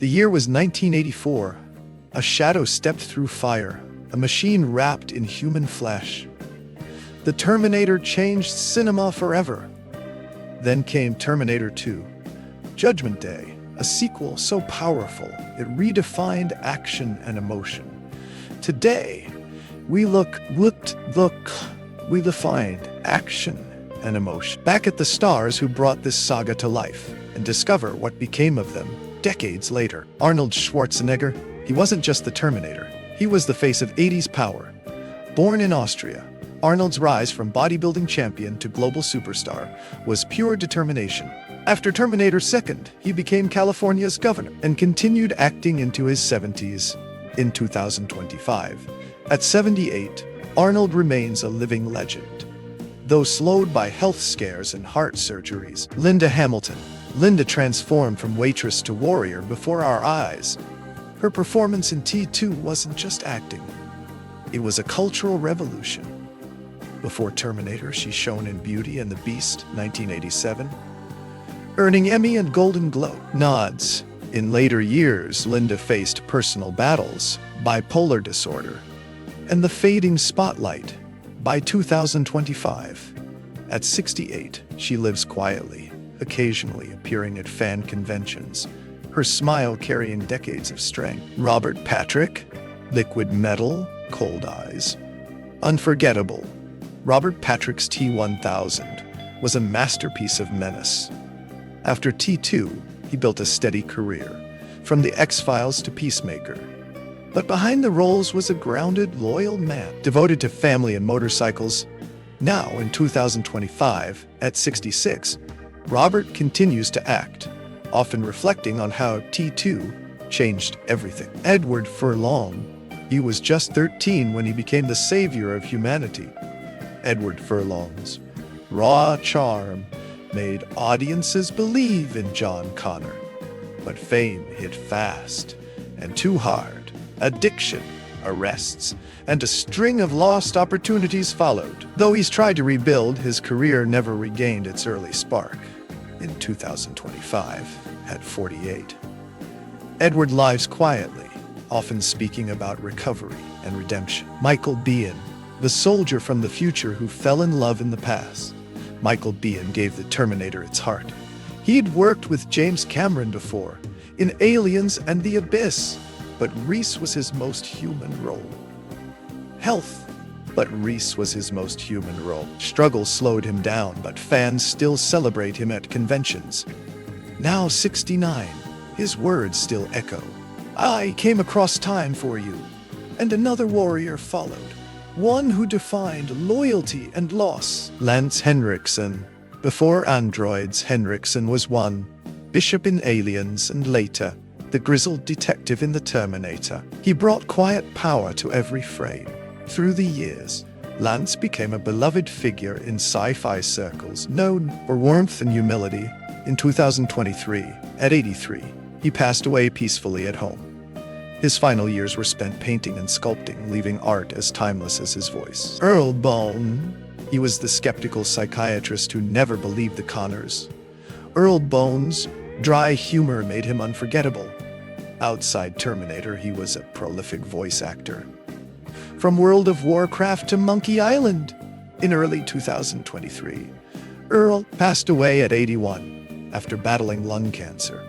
The year was 1984. A shadow stepped through fire, a machine wrapped in human flesh. The Terminator changed cinema forever. Then came Terminator 2, Judgment Day, a sequel so powerful it redefined action and emotion. Today, we defined action and emotion. Back at the stars who brought this saga to life and discover what became of them decades later. Arnold Schwarzenegger, he wasn't just the Terminator. He was the face of 80s power. Born in Austria, Arnold's rise from bodybuilding champion to global superstar was pure determination. After Terminator 2, he became California's governor and continued acting into his 70s. In 2025, at 78, Arnold remains a living legend. Though slowed by health scares and heart surgeries, Linda Hamilton. Linda transformed from waitress to warrior before our eyes. Her performance in T2 wasn't just acting. It was a cultural revolution. Before Terminator, she shone in Beauty and the Beast, 1987, earning Emmy and Golden Globe nods. In later years, Linda faced personal battles, bipolar disorder, and the fading spotlight. By 2025, at 68, she lives quietly, occasionally appearing at fan conventions, her smile carrying decades of strength. Robert Patrick, Liquid Metal, Cold Eyes. Unforgettable. Robert Patrick's T-1000 was a masterpiece of menace. After T2, he built a steady career, from The X-Files to Peacemaker. But behind the roles was a grounded, loyal man, devoted to family and motorcycles. Now, in 2025, at 66, Robert continues to act, often reflecting on how T2 changed everything. Edward Furlong, he was just 13 when he became the savior of humanity. Edward Furlong's raw charm made audiences believe in John Connor. But fame hit fast and too hard. Addiction, arrests, and a string of lost opportunities followed. Though he's tried to rebuild, his career never regained its early spark. In 2025, at 48, Edward lives quietly, often speaking about recovery and redemption. Michael Biehn, the soldier from the future who fell in love in the past. Michael Biehn gave the Terminator its heart. He'd worked with James Cameron before, in Aliens and The Abyss, but Reese was his most human role. Struggle slowed him down, but fans still celebrate him at conventions. Now 69, his words still echo. I came across time for you, and another warrior followed. One who defined loyalty and loss. Lance Henriksen. Before androids, Henriksen was one. Bishop in Aliens and later, the grizzled detective in The Terminator. He brought quiet power to every frame. Through the years, Lance became a beloved figure in sci-fi circles, known for warmth and humility. In 2023, at 83, he passed away peacefully at home. His final years were spent painting and sculpting, leaving art as timeless as his voice. Earl Bone. He was the skeptical psychiatrist who never believed the Connors. Earl Bone's dry humor made him unforgettable. Outside Terminator, he was a prolific voice actor. From World of Warcraft to Monkey Island. In early 2023, Earl passed away at 81 after battling lung cancer.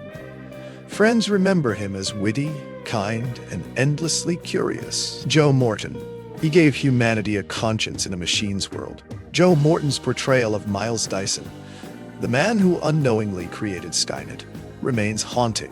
Friends remember him as witty, kind, and endlessly curious. Joe Morton. He gave humanity a conscience in a machine's world. Joe Morton's portrayal of Miles Dyson, the man who unknowingly created Skynet, remains haunting.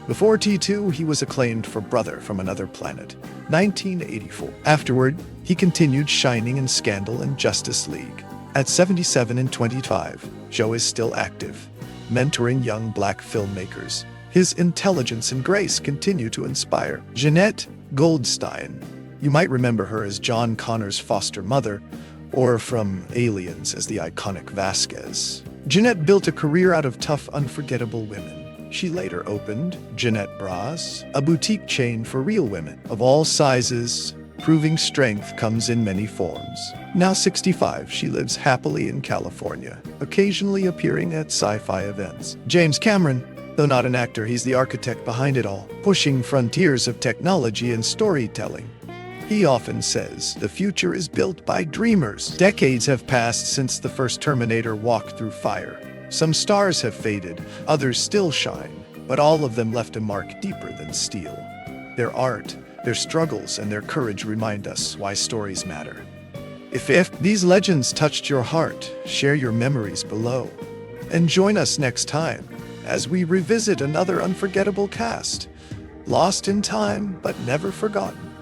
Before T2, he was acclaimed for Brother from Another Planet, 1984. Afterward, he continued shining in Scandal and Justice League. At 77 and 25, Joe is still active, mentoring young black filmmakers. His intelligence and grace continue to inspire. Jeanette Goldstein. You might remember her as John Connor's foster mother, or from Aliens as the iconic Vasquez. Jeanette built a career out of tough, unforgettable women. She later opened Jeanette Bras, a boutique chain for real women of all sizes, proving strength comes in many forms. Now 65, she lives happily in California, occasionally appearing at sci-fi events. James Cameron. Though not an actor, he's the architect behind it all, pushing frontiers of technology and storytelling. He often says, "The future is built by dreamers." Decades have passed since the first Terminator walked through fire. Some stars have faded, others still shine, but all of them left a mark deeper than steel. Their art, their struggles, and their courage remind us why stories matter. If these legends touched your heart, share your memories below. And join us next time as we revisit another unforgettable cast, lost in time but never forgotten.